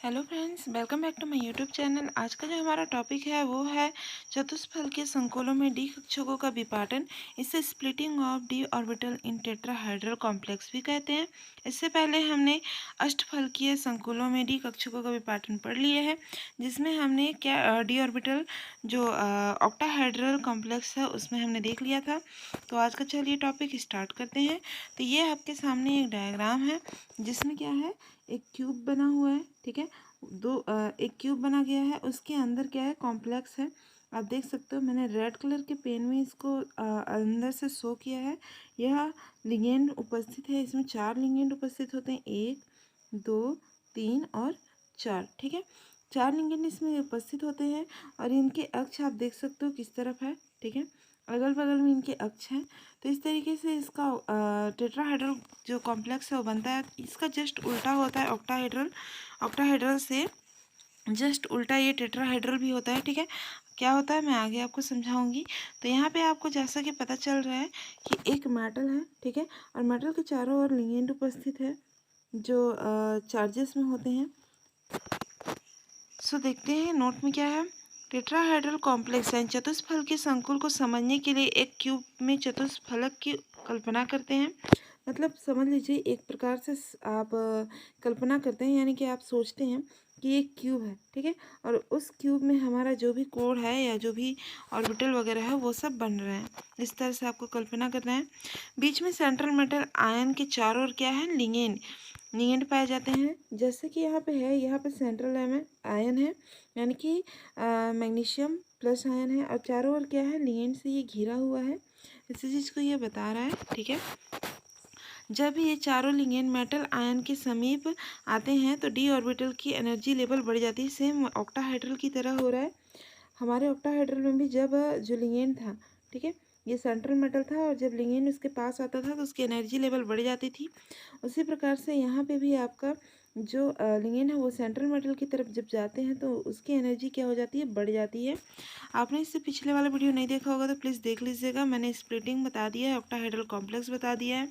Hello friends, welcome back to my YouTube channel. आज का जो हमारा टॉपिक है वो है चतुष्फलकीय संकुलों में डी कक्षकों का विपाटन। इसे splitting of D orbital in tetrahedral complex भी कहते हैं। इससे पहले हमने अष्टफलकीय संकुलों में डी कक्षकों का विपाटन पढ़ लिए हैं, जिसमें हमने क्या डी ऑर्बिटल जो ऑक्टाहाइड्रल कॉम्प्लेक्स है उसमें हमने देख लिया था। तो आज का चलिए टॉपिक स्टार्ट करते हैं। तो ये आपके सामने एक डायग्राम है जिसमें क्या है, एक क्यूब बना हुआ है। ठीक है, एक क्यूब बना गया है, उसके अंदर क्या है, कॉम्प्लेक्स है। आप देख सकते हो मैंने रेड कलर के पेन में इसको अंदर से शो किया है। यह लिगेंड उपस्थित है, इसमें 4 लिगेंड उपस्थित होते हैं, 1 2 3 और 4। ठीक है, 4 लिगेंड इसमें उपस्थित होते हैं और इनके अक्ष आप देख सकते हो किस तरफ है। ठीक है, अगल बगल में इनके अक्ष हैं। तो इस तरीके से इसका टेट्राहाइड्रल जो कॉम्प्लेक्स है वो बनता है। इसका जस्ट उल्टा होता है ऑक्टाहाइड्रल। ऑक्टाहाइड्रल से जस्ट उल्टा ये टेट्राहाइड्रल भी होता है। ठीक है, क्या होता है मैं आगे आपको समझाऊंगी। तो यहाँ पे आपको जैसा कि पता चल रहा है कि एक मेटल है। ठीक है, और मेटल के चारों ओर लिगेंड उपस्थित है जो चार्जेस में होते हैं। सो देखते हैं नोट में क्या है। टेट्राहाइड्रल कॉम्प्लेक्स यानी चतुष्फलकीय संकुल को समझने के लिए एक क्यूब में चतुष्फलक की कल्पना करते हैं। मतलब समझ लीजिए एक प्रकार से आप कल्पना करते हैं, यानी कि आप सोचते हैं कि एक क्यूब है। ठीक है, और उस क्यूब में हमारा जो भी कोड है या जो भी ऑर्बिटल वगैरह है वो सब बन रहे हैं। इस तरह से आपको कल्पना करना है। बीच में सेंट्रल मेटल आयन के चारों ओर क्या है, लिगेंड लिगेंड पाए जाते हैं। जैसे कि यहाँ पे है, यहाँ पे सेंट्रल आयन है, यानी कि मैग्नीशियम प्लस आयन है, और चारों ओर क्या है, लिगेंड से ये घिरा हुआ है। इसी चीज़ को ये बता रहा है। ठीक है, जब ये चारों लिगेंड मेटल आयन के समीप आते हैं तो डी ऑर्बिटल की एनर्जी लेवल बढ़ जाती है। सेम ऑक्टाहाइड्रल की तरह हो रहा है। हमारे ऑक्टाहाइड्रल में भी जब जो लिगेंड था, ठीक है, ये सेंट्रल मेटल था, और जब लिगेंड उसके पास आता था तो उसकी एनर्जी लेवल बढ़ जाती थी। उसी प्रकार से यहाँ पे भी आपका जो लिगेंड है वो सेंट्रल मेटल की तरफ जब जाते हैं तो उसकी एनर्जी क्या हो जाती है, बढ़ जाती है। आपने इससे पिछले वाला वीडियो नहीं देखा होगा तो प्लीज़ देख लीजिएगा। मैंने स्प्लिटिंग बता दिया है, ऑक्टाहाइड्रल कॉम्प्लेक्स बता दिया है।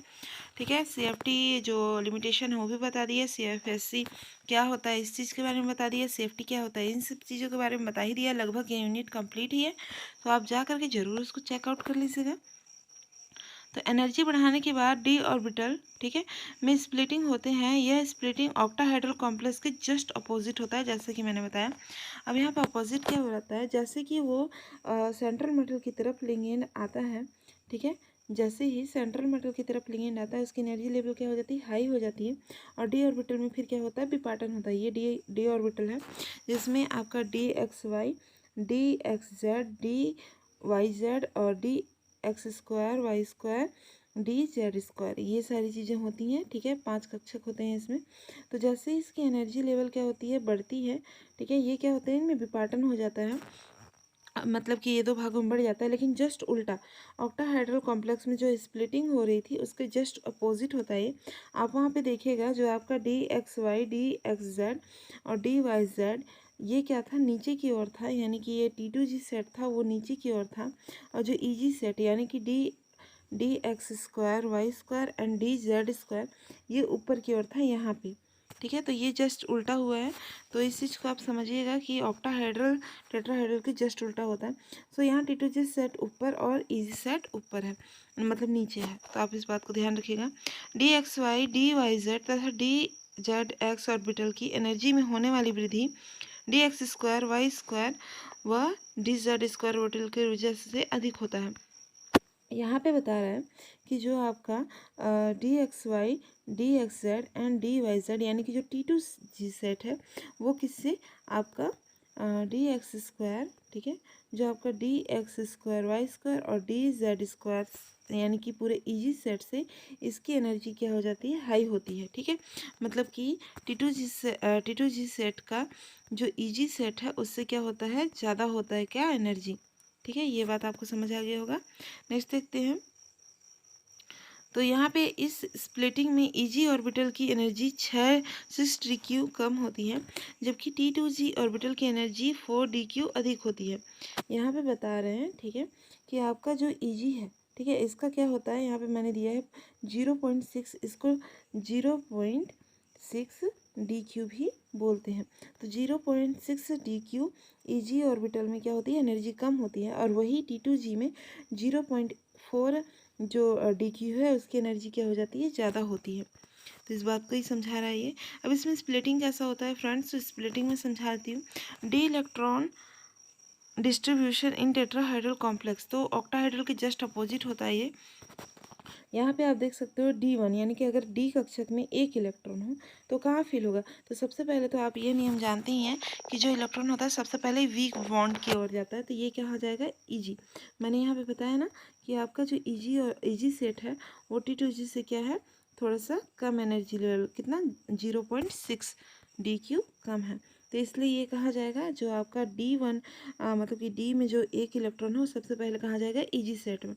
ठीक है, सीएफटी जो लिमिटेशन है वो भी बता दिया, सीएफएससी क्या होता है इस चीज़ के बारे में बता दिया, सेफ्टी क्या होता है इन सब चीज़ों के बारे में बता ही दिया। लगभग ये यूनिट कंप्लीट ही है, तो आप जा करके ज़रूर उसको चेकआउट कर लीजिएगा। तो एनर्जी बढ़ाने के बाद डी ऑर्बिटल, ठीक है, में स्प्लिटिंग होते हैं। यह स्प्लिटिंग ऑक्टाहाइड्रल कॉम्प्लेक्स के जस्ट अपोजिट होता है, जैसे कि मैंने बताया। अब यहाँ पर अपोजिट क्या हो जाता है, जैसे कि वो सेंट्रल मेटल की तरफ लिगेंड आता है। ठीक है, जैसे ही सेंट्रल मेटल की तरफ लिगेंड आता है उसकी एनर्जी लेवल क्या हो जाती है, हाई हो जाती है। और डी ऑर्बिटल में फिर क्या होता है, विपाटन होता है। ये डी ऑर्बिटल है जिसमें आपका d x y, d x z, d y z और d x square, y square, d z square, ये सारी चीज़ें होती हैं। ठीक है, 5 कक्षक होते हैं इसमें। तो जैसे ही इसकी एनर्जी लेवल क्या होती है, बढ़ती है। ठीक है, ये क्या होते हैं, इनमें विपाटन हो जाता है, मतलब कि ये दो भागों में बढ़ जाता है। लेकिन जस्ट उल्टा ऑक्टाहाइड्रल कॉम्प्लेक्स में जो स्प्लिटिंग हो रही थी उसके जस्ट अपोजिट होता है। आप वहाँ पे देखिएगा जो आपका d x y, d x z और डी वाई जेड, ये क्या था, नीचे की ओर था। यानी कि ये T2G सेट था वो नीचे की ओर था, और जो EG सेट यानी कि d x square, y square and d z square, ये ऊपर की ओर था यहाँ पे। ठीक है, तो ये जस्ट उल्टा हुआ है। तो इस चीज़ को आप समझिएगा कि ऑक्टाहाइड्रल टेट्राहाइड्रल के जस्ट उल्टा होता है। सो यहाँ T2G सेट ऊपर और EG सेट ऊपर है, मतलब नीचे है। तो आप इस बात को ध्यान रखिएगा। D x y, d y z तथा डी जेड एक्स ऑर्बिटल की एनर्जी में होने वाली वृद्धि d x square, y square व डी जेड स्क्वायर ऑर्बिटल की वजह से अधिक होता है। यहाँ पे बता रहा है कि जो आपका d x y, d x z and d y z, यानी कि जो T2G सेट है वो किससे, आपका डी एक्स स्क्वायर, ठीक है, जो आपका d x square, y square और डी जेड स्क्वायर, यानी कि पूरे EG सेट से इसकी एनर्जी क्या हो जाती है, हाई होती है। ठीक है, मतलब कि T2G सेट का जो EG सेट है उससे क्या होता है, ज़्यादा होता है क्या, एनर्जी। ठीक है, ये बात आपको समझ आ गया होगा। नेक्स्ट देखते हैं। तो यहाँ पे इस स्प्लिटिंग में EG ऑर्बिटल की एनर्जी 6 कम होती है, जबकि T2G ऑर्बिटल की एनर्जी 4dq अधिक होती है। यहाँ पे बता रहे हैं, ठीक है, कि आपका जो EG है, ठीक है, इसका क्या होता है, यहाँ पे मैंने दिया है 0.6, इसको 0.6 डी क्यू भी बोलते हैं। तो 0.6 डी क्यू ईजी ऑर्बिटल में क्या होती है, एनर्जी कम होती है, और वही T2G में 0.4 जो डी क्यू है उसकी एनर्जी क्या हो जाती है, ज़्यादा होती है। तो इस बात को ही समझा रहा है ये। अब इसमें स्प्लिटिंग कैसा होता है फ्रेंड्स, तो स्प्लिटिंग में समझाती हूँ। D electron distribution in tetrahedral complex, तो ऑक्टाहाइड्रल के जस्ट अपोजिट होता है ये। यहाँ पे आप देख सकते हो D1, यानी कि अगर डी कक्षक में एक इलेक्ट्रॉन हो तो कहाँ फिल होगा। तो सबसे पहले तो आप ये नियम जानते ही हैं कि जो इलेक्ट्रॉन होता है सबसे पहले वीक बॉन्ड की ओर जाता है, तो ये क्या हो जाएगा, Eg। मैंने यहाँ पे बताया ना कि आपका जो Eg और Eg सेट है वो T2G से क्या है, थोड़ा सा कम एनर्जी लेवल, कितना, 0.6 डी क्यू कम है। तो इसलिए ये कहा जाएगा जो आपका D1 मतलब कि डी में जो एक इलेक्ट्रॉन हो सबसे पहले कहा जाएगा Eg सेट में।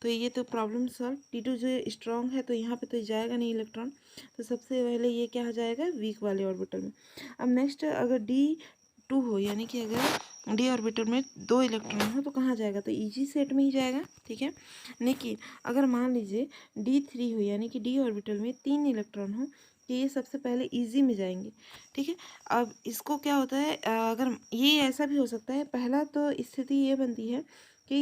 तो ये तो प्रॉब्लम सॉल्व। T2 जो स्ट्रॉन्ग है तो यहाँ पे तो जाएगा नहीं इलेक्ट्रॉन, तो सबसे पहले ये क्या हो जाएगा, वीक वाले ऑर्बिटल में। अब नेक्स्ट अगर D2 हो, यानी कि अगर डी ऑर्बिटल में 2 इलेक्ट्रॉन हो तो कहाँ जाएगा, तो Eg सेट में ही जाएगा, ठीक है। लेकिन अगर मान लीजिए D3 हो, यानी कि डी ऑर्बिटल में 3 इलेक्ट्रॉन हो, कि ये सबसे पहले Eg में जाएंगे, ठीक है। अब इसको क्या होता है, अगर ये ऐसा भी हो सकता है, पहला तो स्थिति ये बनती है कि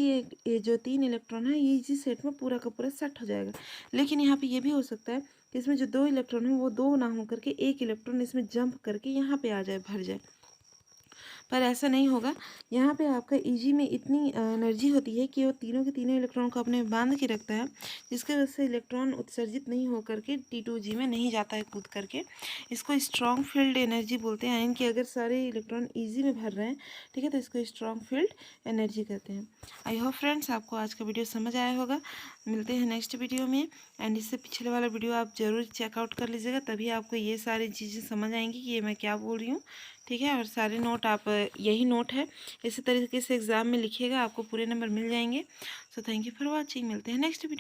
ये जो 3 इलेक्ट्रॉन है ये इसी सेट में पूरा का पूरा सेट हो जाएगा। लेकिन यहाँ पे ये भी हो सकता है कि इसमें जो 2 इलेक्ट्रॉन है वो 2 ना हो करके एक इलेक्ट्रॉन इसमें जंप करके यहाँ पे आ जाए, भर जाए, पर ऐसा नहीं होगा। यहाँ पे आपका Eg में इतनी एनर्जी होती है कि वो तीनों के तीनों इलेक्ट्रॉन को अपने बांध के रखता है, जिसके वजह से इलेक्ट्रॉन उत्सर्जित नहीं हो करके T2G में नहीं जाता है कूद करके। इसको स्ट्रॉन्ग फील्ड एनर्जी बोलते हैं, यानी कि अगर सारे इलेक्ट्रॉन ईजी में भर रहे हैं, ठीक है, तो इसको स्ट्रॉन्ग फील्ड एनर्जी कहते हैं। आई होप फ्रेंड्स आपको आज का वीडियो समझ आया होगा। मिलते हैं नेक्स्ट वीडियो में, एंड इससे पिछले वाला वीडियो आप ज़रूर चेकआउट कर लीजिएगा, तभी आपको ये सारी चीज़ें समझ आएंगी कि ये मैं क्या बोल रही हूँ, ठीक है। और सारे नोट आप, यही नोट है, इसी तरीके से एग्ज़ाम में लिखिएगा, आपको पूरे नंबर मिल जाएंगे। So thank you for watching, मिलते हैं नेक्स्ट वीडियो।